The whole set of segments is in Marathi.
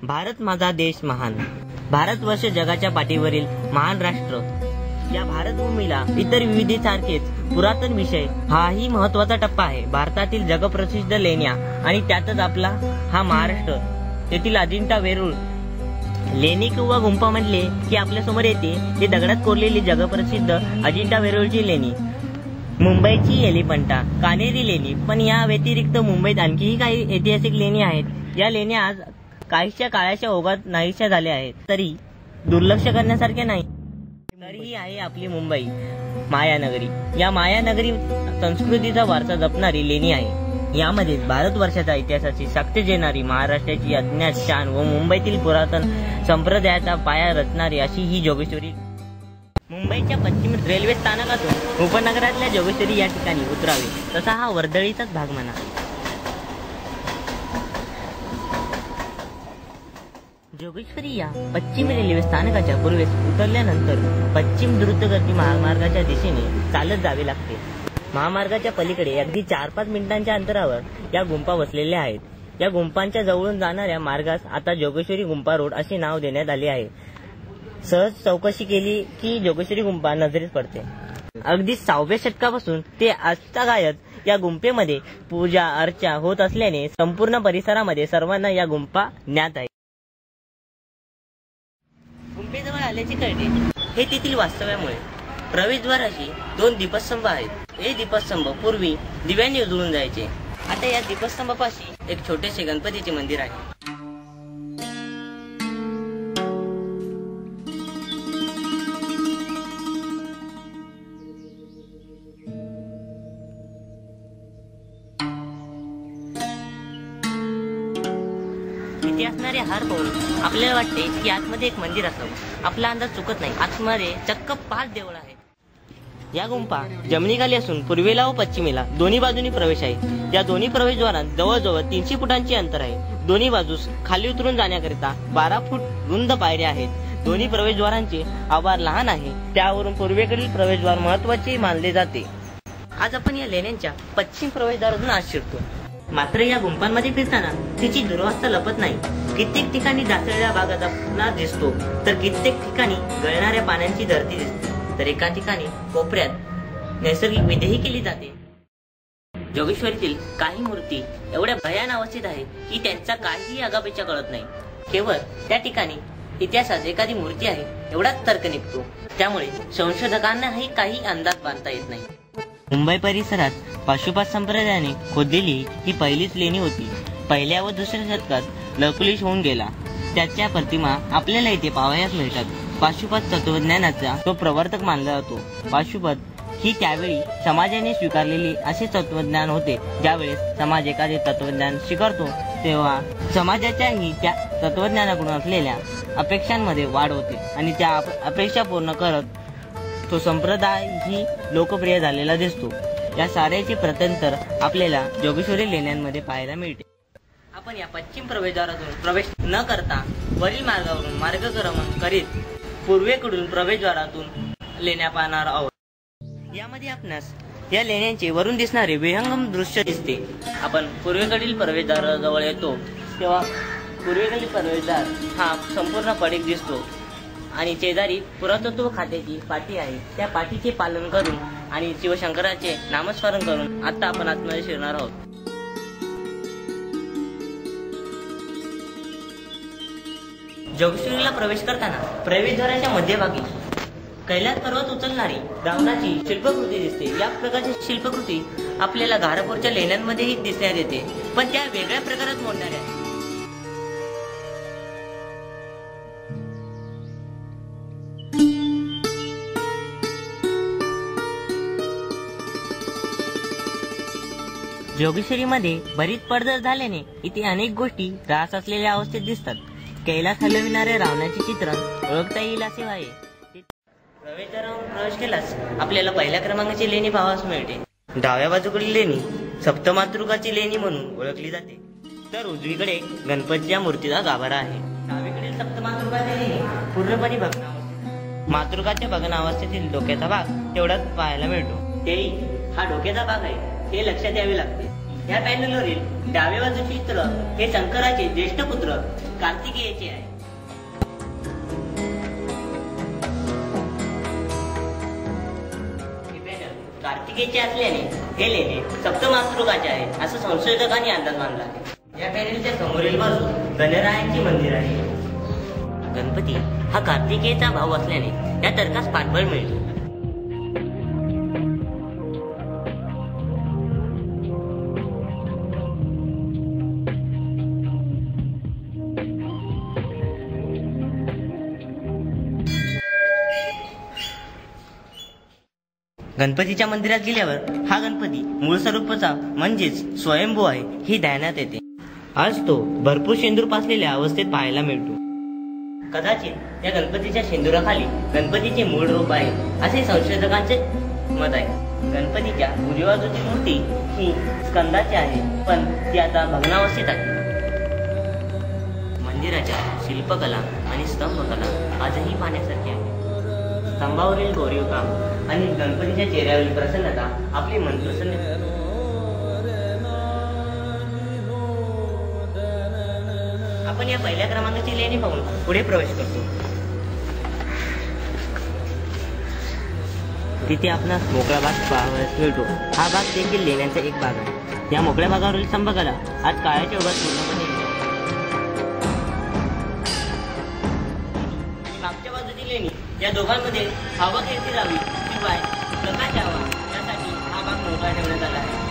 भारत माझा देश महान, भारतवर्ष जगाच्या पाठीवरील महान राष्ट्र. या भारतभूमीला इतर विविधतेसारखेच पुरातन विषय हाही महत्वाचा टप्पा आहे. भारतातील जगप्रसिद्ध लेण्या आणि त्यातच आपला हा महाराष्ट्र. तेथील अजिंठा वेरूळ लेणी किंवा गुंफा म्हणले की आपल्या समोर येते ते दगडात कोरलेली जगप्रसिद्ध अजिंठा वेरूळची लेणी. मुंबईची एलिफंटा, कान्हेरी लेणी. पण या व्यतिरिक्त मुंबईत आणखीही काही ऐतिहासिक लेणी आहेत. या लेण्या आज काहीशा काळाच्या ओघात नाहीशा झाल्या आहेत, तरी दुर्लक्ष करण्यासारखे नाही. तरीही आहे आपली मुंबई मायानगरी. या मायानगरी संस्कृतीचा वारसा जपणारी लेणी आहे. यामध्ये भारतवर्षाच्या इतिहासाची साक्ष देणारी, महाराष्ट्राची अज्ञात शान व मुंबईतील पुरातन संप्रदायाचा पाया रचणारी अशी ही जोगेश्वरी. मुंबईच्या पश्चिम रेल्वे स्थानकातून उपनगरातल्या जोगेश्वरी या ठिकाणी उतरावे तसा हा वर्दळीचाच भाग म्हणा. जोगेश्वरी या पश्चिम रेल्वे स्थानकाच्या पूर्वेस उतरल्यानंतर पश्चिम द्रुतगती महामार्गाच्या दिशेने चालत जावे लागते. महामार्गाच्या पलीकडे अगदी 4-5 मिनिटांच्या अंतरावर या गुंफा वसलेल्या आहेत. या गुंफांच्या जवळून जाणाऱ्या मार्गास आता जोगेश्वरी गुंफा रोड असे नाव देण्यात आले आहे. सहज चौकशी केली की जोगेश्वरी गुंफा नजरेस पडते. अगदी 6व्या शतकापासून ते आजतागायत या गुंफेमध्ये पूजा अर्चा होत असल्याने संपूर्ण परिसरामध्ये सर्वांना या गुंफा ज्ञात आहे. गुंफेजवळ आल्याचे कळते हे तेथील वास्तव्यामुळे. प्रवेशद्वाराशी 2 दीपस्तंभ आहेत. हे दीपस्तंभ पूर्वी दिव्यांनी उजळून जायचे. आता या दीपस्तंभापाशी एक छोटेसे गणपतीचे मंदिर आहे. इथे असणारे हार पाहून आपल्याला वाटते की आतमध्ये एक मंदिर असावं. आपला अंदाज चुकत नाही. आतमध्ये चक्क 5 देवळं आहेत. या गुंफा जमिनीखाली असून पूर्वेला व पश्चिमेला दोन्ही बाजूनी प्रवेश आहे. या दोन्ही प्रवेशद्वारात जवळजवळ 300 फुटांची अंतर आहे. दोन्ही बाजूस खाली उतरून जाण्याकरिता 12 फूट रुंद पायऱ्या आहेत. दोन्ही प्रवेशद्वारांचे आवार लहान आहे. त्यावरून पूर्वेकडील प्रवेशद्वार महत्वाचे मानले जाते. आज आपण या लेण्यांच्या पश्चिम प्रवेशद्वारातून आत शिरतो. मात्र या गुंफांमध्ये फिरताना तिची दुरवस्था लपत नाही. कित्येक ठिकाणी ढासळलेला भागाचा नाद दिसतो, तर कित्येक ठिकाणी गळणाऱ्या पाण्याची धरती दिसते, तर एका ठिकाणी कोपऱ्यात नैसर्गिक विधेही केली जाते. जोगेश्वरीतील काही मूर्ती एवढ्या भयान अवस्थेत आहेत की त्यांचा काहीही आगापेचा कळत नाही. केवळ त्या ठिकाणी इतिहासात एखादी मूर्ती आहे एवढाच तर्क निघतो. त्यामुळे संशोधकांनाही काही अंदाज बांधता येत नाही. मुंबई परिसरात पाशुपात संप्रदायाने खोदलेली ही पहिलीच लेणी होती. पहिल्या व दुसऱ्या शतकात लकुलिश होऊन गेला. त्याच्या प्रतिमा आपल्याला इथे पाहावयास मिळतात. पाशुपात तत्वज्ञानाचा तो प्रवर्तक मानला जातो. पाशुपात ही त्यावेळी समाजाने स्वीकारलेली असे तत्वज्ञान होते. ज्यावेळेस समाज एखादे तत्वज्ञान स्वीकारतो तेव्हा समाजाच्याही त्या तत्वज्ञानाकडून असलेल्या अपेक्षांमध्ये वाढ होते आणि त्या अपेक्षा पूर्ण करत तो संप्रदाय ही लोकप्रिय झालेला दिसतो. या साऱ्याची प्रत्यंतर आपल्याला जोगेश्वरी लेण्यांमध्ये पाहायला मिळते. आपण या पश्चिम प्रवेशद्वारातून प्रवेश न करता वरील मार्गावरून मार्गक्रमण करीत पूर्वेकडून प्रवेशद्वारातून लेण्या पाहणार आहोत. यामध्ये आपणास या लेण्यांचे वरून दिसणारे विहंगम दृश्य दिसते. आपण पूर्वेकडील प्रवेशद्वाराजवळ येतो तेव्हा पूर्वेकडील प्रवेशद्वार हा संपूर्ण पडीक दिसतो आणि शेजारी पुरातत्व खात्याची पाटी आहे. त्या पाटीचे पालन करून आणि शिवशंकराचे नामस्मरण करून आता आपण आतमध्ये शिरणार आहोत. जोगेश्वरीला प्रवेश करताना प्रवेशद्वाराच्या मध्यभागी कैलास पर्वत उचलणारी रावणाची शिल्पकृती दिसते। या प्रकारची शिल्पकृती आपल्याला घारापूरच्या लेण्यांमध्येही दिसण्यात येते, पण त्या वेगळ्या प्रकारात मोडणाऱ्या आहेत। जोगेश्वरीमध्ये बरीच पडझड झाल्याने इथे अनेक गोष्टी त्रास असलेल्या अवस्थेत दिसतात। कैलास हलविणाऱ्या रावणाचे चित्रण ओळखता येईल असे आहे। प्रवेशद्वारावरून प्रवेश केल्यास आपल्याला पहिल्या क्रमांकाची लेणी पाहावयास मिळते। डाव्या बाजूकडील लेणी सप्तमातृकाची लेणी म्हणून ओळखली जाते, तर उजवीकडे गणपतीच्या मूर्तीचा गाभारा आहे। डावीकडील सप्तमातृकाची लेणी पूर्णपणे भग्नावस्थेत, मातृकाच्या भग्नावस्थेतील डोक्याचा भाग तेवढाच पाहायला मिळतो। तेही हा डोक्याचा भाग आहे हे लक्षात यावे लागते। या पॅनलवरील डाव्या बाजूचे चित्र हे शंकराचे ज्येष्ठ पुत्र कार्तिकेयाचे आहे। कार्तिकेयाचे असल्याने हे लेणे सप्तमातृकाचे आहे असं संशोधकांनी अंदाज बांधला आहे। या पॅनलच्या समोरील बाजू गणरायांचे मंदिर आहे। गणपती हा कार्तिकेयाचा भाऊ असल्याने या तर्कास पाठबळ मिळते। गणपतीच्या मंदिरात गेल्यावर हा गणपती मूळ स्वरूपाचा म्हणजेच स्वयंभू आहे हे ध्यानात येते। आज तो भरपूर शेंदूर पासलेल्या अवस्थेत पाहायला मिळतो। कदाचित या गणपतीच्या शेंदुराखाली गणपतीचे मूळ रूप आहे असे संशोधकांचे मत आहे। गणपतीच्या उजव्या बाजूची मूर्ती ही स्कंदाची आहे, पण ती आता भग्नावस्थेत आहे। मंदिराच्या शिल्पकला आणि स्तंभकला आजही पाहण्यासारखी आहे। स्तंभावरील कोरीव काम आणि गणपतीच्या चेहऱ्यावरील प्रसन्नता आपले मन प्रसन्न करते। आपण या पहिल्या क्रमांकाची लेणी पाहून पुढे प्रवेश करतो। तिथे आपणास मोकळा भाग पाहावयास मिळतो। हा भाग देखील लेण्यांचा एक भाग आहे। या मोकळ्या भागावरील स्तंभकला आज काळाच्या ओघात पूर्णपणे मागच्या बाजूची लेणी या दोघांमध्ये हवा खेळती जावी शिवाय प्रकाश यावा यासाठी हा भाग मोकळा ठेवण्यात आला आहे।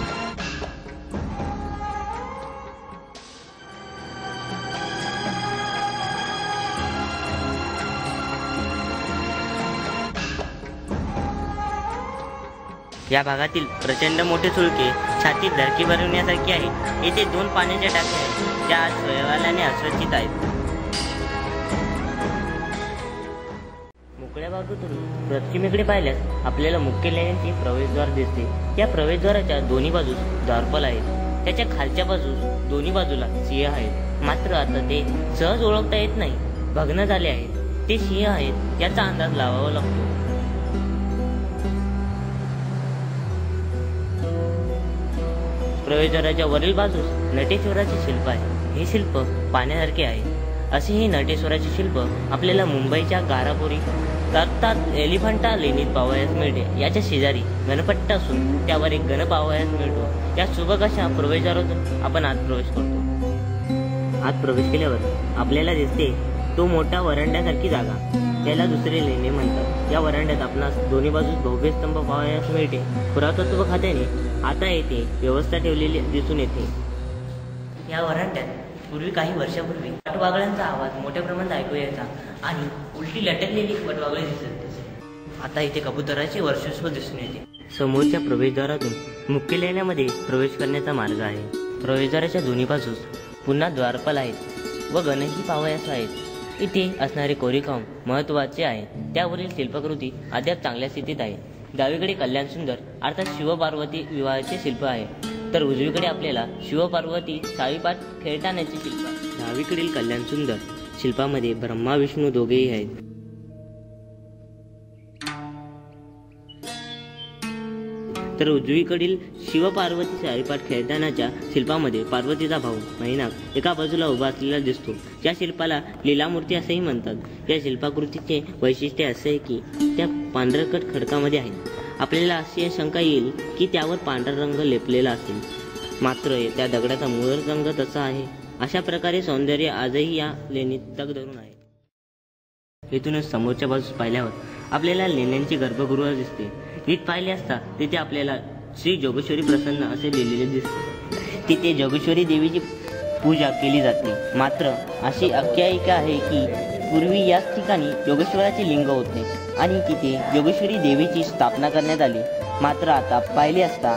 या भागातील प्रचंड मोठे सुळके छातीत धडकी भरवण्यासारखी आहे। येथे 2 पाण्याच्या टाक्या आहेत ज्या आज स्वयंवाल्याने अस्वच्छित आहेत। मोकळ्या भागातून पश्चिमेकडे पाहिल्यास आपल्याला मुख्य लेण्यांचे प्रवेशद्वार दिसते। या प्रवेशद्वाराच्या दोन्ही बाजूस द्वारपाल आहेत। त्याच्या खालच्या बाजूस दोन्ही बाजूला सिंह आहेत, मात्र आता ते सहज ओळखता येत नाही, भग्न झाले आहेत। ते सिंह आहेत याचा अंदाज लावावा लागतो। प्रवेशद्वाराच्या वरील बाजूस नटेश्वराचे शिल्प आहे। हे शिल्प पाहण्यासारखे आहे। असे हे नटेश्वराचे शिल्प आपल्याला मुंबईच्या गारापुरी अर्थात एलिफंटा लेणीत पाहावयास मिळते। याच्या शेजारी गणपट्टा असून त्यावर एक गण पाहावयास मिळतो। या सुबक अशा प्रवेशद्वारातून आपण आत प्रवेश करतो। आत प्रवेश केल्यावर आपल्याला दिसते तो मोठा वरांड्यासारखी जागा, त्याला दुसरे लेणे म्हणतात। या वरांड्यात आपणास दोन्ही बाजूस भव्य स्तंभ पाहावयास मिळते। पुरातत्व खात्याने आता येथे व्यवस्था ठेवलेली दिसून येते। या वरांड्यात पूर्वी काही वर्षापूर्वी वटवाघळांचा आवाज मोठ्या प्रमाणात ऐकू यायचा आणि उलटी लटकलेली वटवाघळे दिसत असे। आता इथे कबुतराचे वर्चस्व दिसून येते। समोरच्या प्रवेशद्वारातून मुख्य लेण्यामध्ये प्रवेश करण्याचा मार्ग आहे। प्रवेशद्वाराच्या दोन्ही बाजूस पुन्हा द्वारपाल आहेत व गणही पाहावयास आहेत। इथे असणारे कोरीवकाम महत्वाचे आहे। त्यावरील शिल्पकृती अद्याप चांगल्या स्थितीत आहे। डावीकडे कल्याण सुंदर अर्थात शिवपार्वती विवाहाचे शिल्प आहे, तर उजवीकडे आपल्याला शिवपार्वती साळीपाट खेळतानाचे शिल्प आहे। डावीकडील कल्याण सुंदर शिल्पामध्ये ब्रह्मा विष्णू दोघेही आहेत, तर उजवीकडील शिवपार्वती साळीपाट खेळतानाच्या शिल्पामध्ये पार्वतीचा भाऊ मैनाक एका बाजूला उभा असलेला दिसतो। या शिल्पाला लीलामूर्ती असेही म्हणतात। या शिल्पाकृतीचे वैशिष्ट्य असे आहे की त्या पांढरकट खडकामध्ये आहे। आपल्याला अशी शंका येईल की त्यावर पांढरा रंग लेपलेला असेल, मात्र त्या दगडाचा मूळ रंग तसा आहे। अशा प्रकारे सौंदर्य आजही या लेणीत तग धरून आहे। येथूनच समोरच्या बाजूस पाहिल्यावर आपल्याला लेण्यांची गर्भगृह दिसते. नीट पाहिले असता तिथे आपल्याला श्री जोगेश्वरी प्रसन्न असे लिहिलेले दिसते. तिथे जोगेश्वरी देवीची पूजा केली जाते. मात्र अशी आख्यायिका आहे की पूर्वी याच ठिकाणी योगेश्वराचे लिंग होते आणि तिथे योगेश्वरी देवीची स्थापना करण्यात आली. मात्र आता पाहिले असता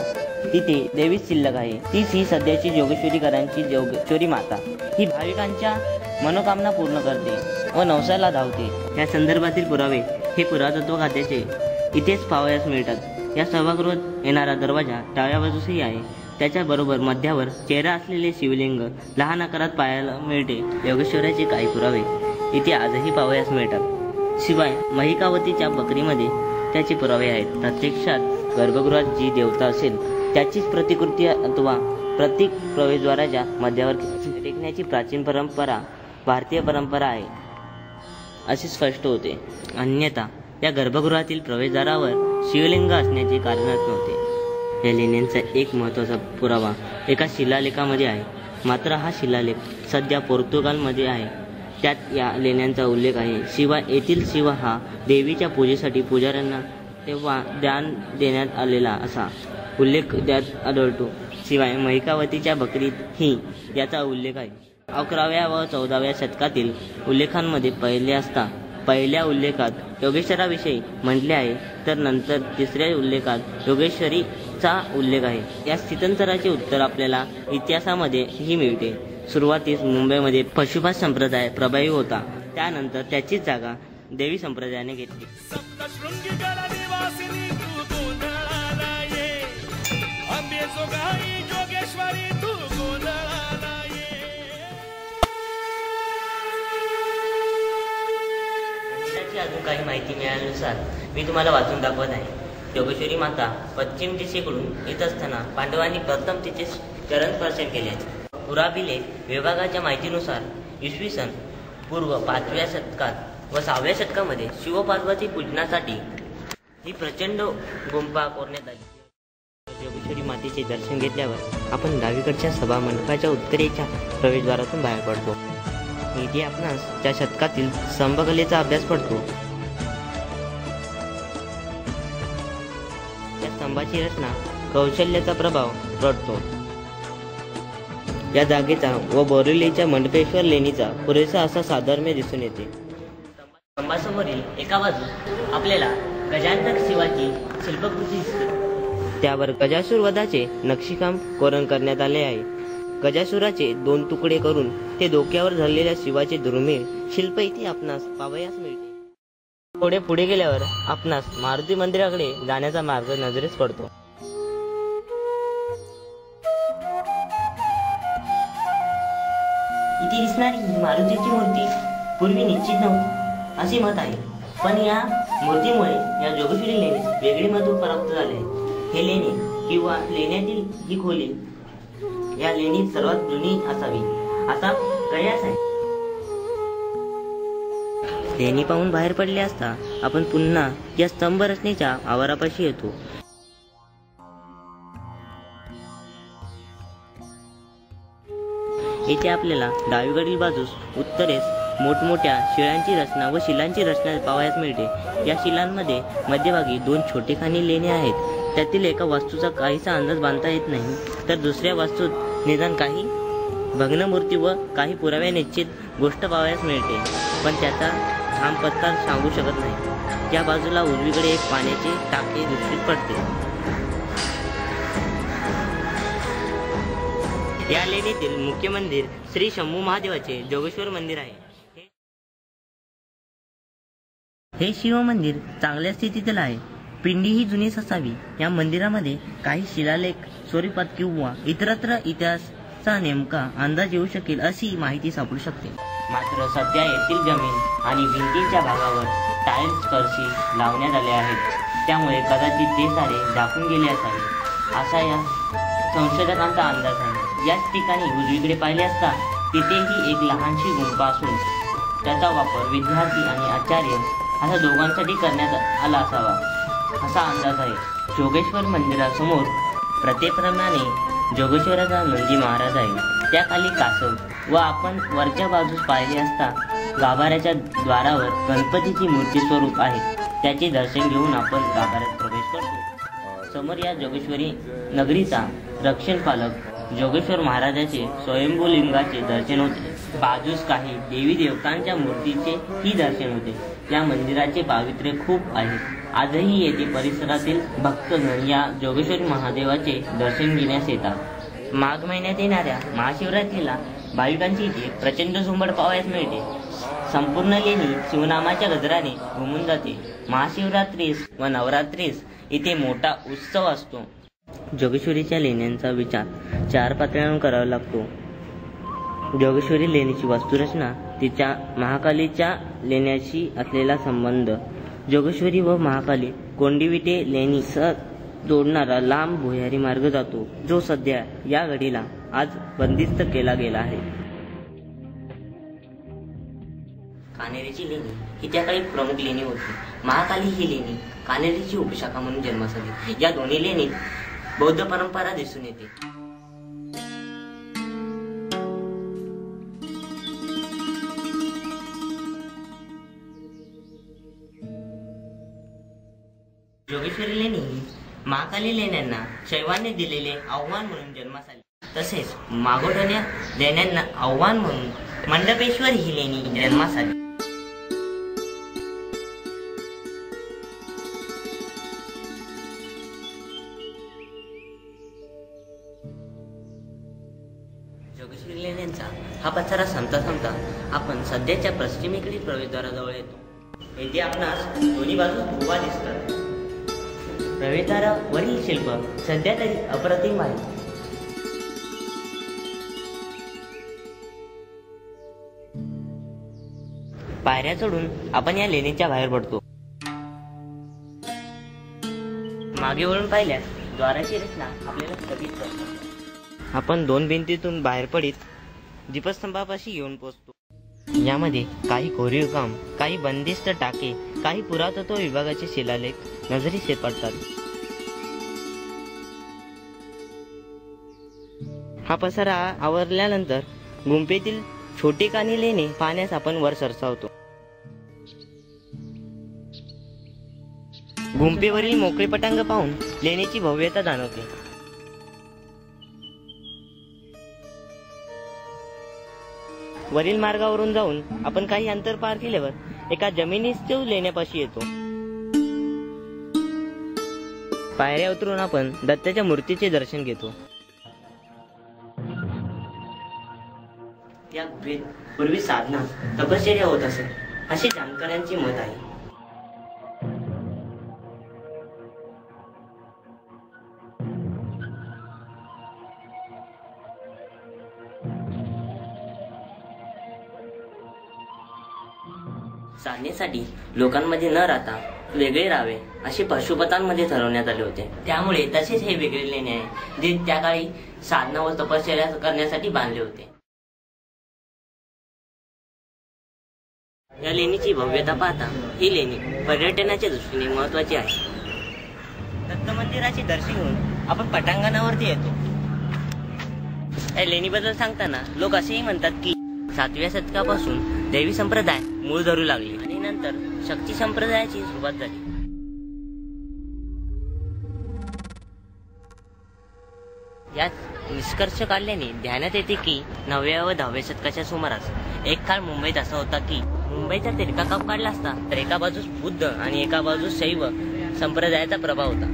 तिथे देवीच शिल्लक आहे. तीच ही सध्याची जोगेश्वरीकरांची जोगेश्वरी माता. ही भाविकांच्या मनोकामना पूर्ण करते व नवसाला धावते. या संदर्भातील पुरावे हे पुरातत्व खात्याचे इथेच पाहावयास मिळतात. या सभागृहात येणारा दरवाजा डाव्या बाजूसही आहे. त्याच्याबरोबर मध्यावर चेहरा असलेले शिवलिंग लहान आकारात पाहायला मिळते. योगेश्वराचे काही पुरावे इथे आजही पाहावयास मिळतात. शिवाय महिकावतीच्या बकरीमध्ये त्याचे पुरावे आहेत. प्रत्यक्षात गर्भगृहात जी देवता असेल त्याचीच प्रतिकृती अथवा प्रतीक प्रवेशद्वाराच्या मध्यावर टेकण्याची प्राचीन परंपरा भारतीय परंपरा आहे असे स्पष्ट होते. अन्यथा या गर्भगृहातील प्रवेशद्वारावर शिवलिंग असण्याचे कारणच नव्हते. या लेण्यांचा एक महत्त्वाचा पुरावा एका शिलालेखामध्ये आहे. मात्र हा शिलालेख सध्या पोर्तुगालमध्ये आहे. त्यात या लेण्यांचा उल्लेख आहे. शिवाय येथील शिव हा देवीच्या पूजेसाठी पुजाऱ्यांना तेव्हा दान देण्यात आलेला असा उल्लेख त्यात आढळतो. शिवाय महिकावतीच्या बकरीतही याचा उल्लेख आहे. 11व्या व 14व्या शतकातील उल्लेखांमध्ये पहिल्या उल्लेखात योगेश्वराविषयी म्हटले आहे, तर नंतर तिसऱ्या उल्लेखात योगेश्वरीचा उल्लेख आहे. या स्थित्यंतराचे उत्तर आपल्याला इतिहासामध्येही मिळते. सुरुवातीस मुंबईमध्ये पशुपात संप्रदाय प्रभावी होता. त्यानंतर त्याचीच जागा देवी संप्रदायाने घेतली. अजून काही माहिती मिळाल्यानुसार मी तुम्हाला वाचून दाखवत आहे. योगेश्वरी माता पश्चिम दिशेकडून येत असताना पांडवांनी प्रथम तिचे चरणस्पर्शन केले. पुराभिलेख विभागाच्या माहितीनुसार इसवी सन पूर्व 5व्या शतकात व 6व्या शतकामध्ये शिवपार्वती पूजनासाठी ही प्रचंड गुंफा कोरण्यात आली. योगेश्वरी मातेचे दर्शन घेतल्यावर आपण डावीकडच्या सभा मंडपाच्या उत्तरेच्या प्रवेशद्वारातून बाहेर पडतो. इथे आपणास त्या शतकातील स्तंभकलेचा अभ्यास पडतो. या स्तंभाची रचना कौशल्याचा प्रभाव पडतो. या जागेचा व बोरिवलीच्या मंडपेश्वर लेणीचा पुरेसा असा साधर्म्य दिसून येते. स्तंभासमोरील एका बाजूस आपल्याला गजानन शिवाची शिल्पकृती दिसते. त्यावर गजासूर वधाचे नक्षीकाम कोरण करण्यात आले आहे. गजासुराचे 2 तुकडे करून ते डोक्यावर धरलेल्या शिवाचे दुर्मिळ शिल्प इथे आपणास पाहावयास मिळते. थोडे पुढे गेल्यावर आपणास मारुती मंदिराकडे जाण्याचा मार्ग नजरेस पडतो. इथे दिसणारी ही मारुतीची मूर्ती पूर्वी निश्चित नव्हती असे मत आहे. पण या मूर्तीमुळे या जोगेश्वरी लेणीस वेगळे महत्त्व प्राप्त झाले. हे लेणी किंवा लेण्यातील ही खोली या लेणीत सर्वात जुनी असावी असा कयास आहे. लेणी पाहून बाहेर पडले असता आपण पुन्हा या स्तंभ रचनेच्या आवारापाशी येतो. येथे आपल्याला डावीकडील बाजूस उत्तरेस मोठमोठ्या शिळांची रचना व शिलांची रचना पाहावयास मिळते. या शिलांमध्ये मध्यभागी 2 छोटेखानी लेणे आहेत. त्यातील एका वास्तूचा काहीसा अंदाज बांधता येत नाही, तर दुसऱ्या वास्तूत निदान काही भग्नमूर्ती व काही पुराव्या निश्चित गोष्ट पाहावयास मिळते, पण त्याचा ठाम पत्ता सांगू शकत नाही. त्या बाजूला उजवीकडे एक पाण्याचे टाके दृष्टीस पडते. या लेणीतील मुख्य मंदिर श्री शंभू महादेवाचे जोगेश्वर मंदिर आहे. हे शिव मंदिर चांगल्या स्थितीतील आहे. पिंडी ही जुनीच असावी. या मंदिरामध्ये काही शिलालेख स्वरूपात किंवा इतरत्र इतिहासाचा नेमका अंदाज येऊ शकेल अशी माहिती सापडू शकते. मात्र सध्या येथील जमीन आणि भिंतींच्या भागावर टाइल्स फरशी लावण्यात आले आहेत. त्यामुळे कदाचित ते सारे झाकून गेले असावे असा या संशोधकांचा अंदाज आहे. याच ठिकाणी उजवीकडे पाहिले असता तिथेही एक लहानशी गुंफा असून त्याचा वापर विद्यार्थी आणि आचार्य अशा दोघांसाठी करण्यात आला असावा असा अंदाज आहे. जोगेश्वर मंदिरासमोर प्रथेप्रमाणे जोगेश्वराचा नंदी महाराज आहे. त्याखाली कासव व आपण वरच्या बाजूस पाहिले असता गाभाऱ्याच्या द्वारावर गणपतीची मूर्ती स्वरूप आहे. त्याचे दर्शन घेऊन आपण गाभाऱ्यात प्रवेश करतो. समोर या जोगेश्वरी नगरीचा रक्षण पालक जोगेश्वर महाराजाचे स्वयंभू लिंगाचे दर्शन होते. बाजूस काही देवी देवतांच्या मूर्तीचे ही दर्शन होते. या मंदिराचे पावित्र्य खूप आहे. आजही येथे परिसरातील भक्तगण या जोगेश्वरी महादेवाचे दर्शन घेण्यास येतात. माघ महिन्यात येणाऱ्या महाशिवरात्रीला भाविकांची इथे प्रचंड झुंबड पाहावयास मिळते. संपूर्ण लेणी शिवनामाच्या गजराने घुमून जाते. महाशिवरात्रीस व नवरात्रीस इथे मोठा उत्सव असतो. जोगेश्वरीच्या लेण्यांचा विचार 4 पातळ्यांवर करावा लागतो. जोगेश्वरी लेणीची वास्तुरचना तिच्या महाकालीच्या लेण्याशी असलेला संबंध. जोगेश्वरी व महाकाली कोंडिविटे लेणी जोडणारा लांब भुयारी मार्ग जातो, जो सध्या या घडीला आज बंदिस्त केला गेला आहे. कान्हेरीची लेणी ही त्या काळी प्रमुख लेणी होती. महाकाली ही लेणी कान्हेरीची उपशाखा म्हणून जन्मास आली. या दोन्ही लेणीत बौद्ध परंपरा दिसून येते. जोगेश्वरी लेणी महाकाली लेण्यांना शैवांनी दिलेले आव्हान म्हणून जन्मास आली. तसेच मागोठण्या लेण्यांना आव्हान म्हणून मंडपेश्वर ही लेणी जन्मास आली. जोगेश्वरी लेण्यांचा हा पसारा संपता आपण सध्याच्या पश्चिमेकडील प्रवेशद्वाराजवळ येतो. येथे आपणास दोन्ही बाजूस गुहा दिसतात. प्रवेशद्वारावरील शिल्प सध्या तरी अप्रतिम आहे. पायऱ्या चढून आपण या लेणीच्या बाहेर पडतो. मागे वळून पाहिल्यास द्वाराची रचना आपल्याला स्थगित करतो. आपण 2 भिंतीतून बाहेर पडीत दीपस्तंभापाशी येऊन पोहोचतो. यामध्ये काही कोरीव काम, काही बंदिस्त टाके, काही पुरातत्व विभागाचे शिलालेख नजरेस पडतात. हा पसारा आवरल्यानंतर गुंफेतील छोटी कानी लेणी पाहण्यास आपण वर सरसावतो. गुंफेवरील मोकळे पटांग पाहून लेणीची भव्यता जाणवते. वरील मार्गावरून जाऊन आपण काही अंतर पार केल्यावर एका जमिनीस्थ लेण्यापाशी येतो. पायऱ्या उतरून आपण दत्ताच्या मूर्तीचे दर्शन घेतो. या गुहेत पूर्वी साधना तपश्चर्या होत असे असे जाणकारांचे मत आहे. साधनेसाठी लोकांमध्ये न राहता वेगळे राहावे असे पशुपतांमध्ये ठरवण्यात आले होते. त्यामुळे तसेच हे वेगळे लेणे आहे जे त्या काळी साधना व तपश्चर्या करण्यासाठी बांधले होते. या लेणीची भव्यता पाहता ही लेणी पर्यटनाच्या दृष्टीने महत्वाची आहे. दत्त मंदिराचे दर्शन घेऊन आपण पटांगणावरती येतो. या लेणीबद्दल सांगताना लोक असेही म्हणतात की 7व्या शतकापासून दैवी संप्रदाय मूळ धरू लागले आणि नंतर शक्ती संप्रदायाची सुरुवात झाली. यात निष्कर्ष काढल्याने ध्यानात येते की 9व्या व 10व्या शतकाच्या सुमारास एक काळ मुंबईत असा होता की मुंबईचा तिरका काप काढला असता तर एका बाजूस बुद्ध आणि एका बाजूस शैव संप्रदायाचा प्रभाव होता.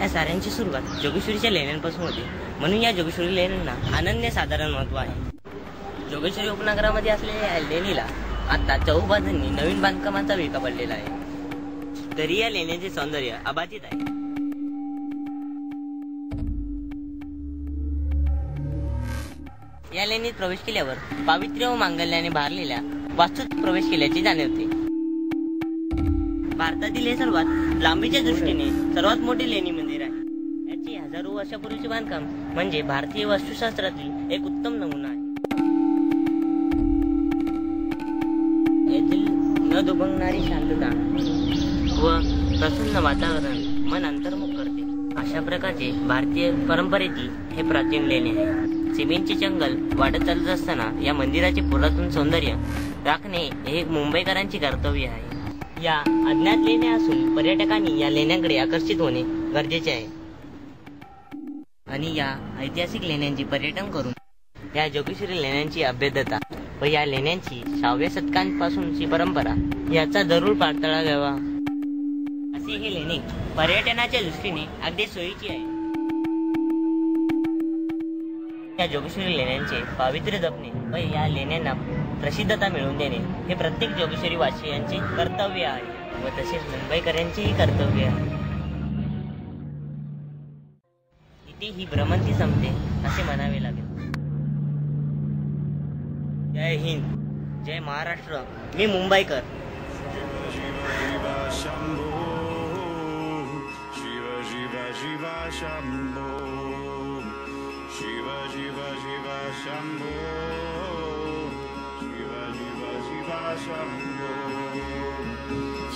या साऱ्यांची सुरुवात जोगेश्वरीच्या लेण्यांपासून होती. म्हणून या जोगेश्वरी लेण्यांना अनन्यसाधारण महत्व आहे. जोगेश्वरी उपनगरामध्ये असलेल्या लेणीला आता चहूबाजूंनी नवीन बांधकामाचा विळखा पडलेला आहे. तरी या लेण्याचे सौंदर्य अबाधित आहे. या लेणीत प्रवेश केल्यावर पावित्र्य व मांगल्याने भारलेल्या वास्तूत प्रवेश केल्याचे जाणवते. भारतातील हे सर्वात लांबीच्या दृष्टीने सर्वात मोठे लेणी मंदिर आहे. याचे हजारो वर्षापूर्वीचे बांधकाम म्हणजे भारतीय वास्तुशास्त्रातील एक उत्तम नमुना आहे. येथील न दुभंगणारी शांतता व प्रसन्न वातावरण मन अंतर्मुख करते. अशा प्रकारचे भारतीय परंपरेतील हे प्राचीन लेणे आहे. सिमेंटचे जंगल वाढत चालत असताना या मंदिराचे पुरातन सौंदर्य राखणे हे मुंबईकरांचे कर्तव्य आहे। या अज्ञात लेण्या असून पर्यटकांनी या लेण्यांकडे आकर्षित होणे गरजेचे आहे आणि या ऐतिहासिक लेण्यांचे पर्यटन करून या जोगेश्वरी लेण्यांची अभेद्यता व या लेण्यांची 6व्या शतकांपासूनची परंपरा याचा जरूर पाठताळा घ्यावा। असे हे लेणे पर्यटनाच्या दृष्टीने अगदी सोयीची आहे। या जोगेश्वरी लेण्यांचे पावित्र्य जपणे व या लेण्यांना प्रसिद्धता मिळवून देणे हे प्रत्येक जोगेश्वरी वासियांचे कर्तव्य आहे व तसेच मुंबईकरांचेही कर्तव्य आहे। इथे ही भ्रमंती संपते असे म्हणावे लागेल। जय हिंद, जय महाराष्ट्र, मी मुंबईकर। शंभो शिव शिव शिव शंभो शिव शिव शिव शंभो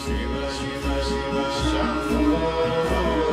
शिव शिव शिव शंभो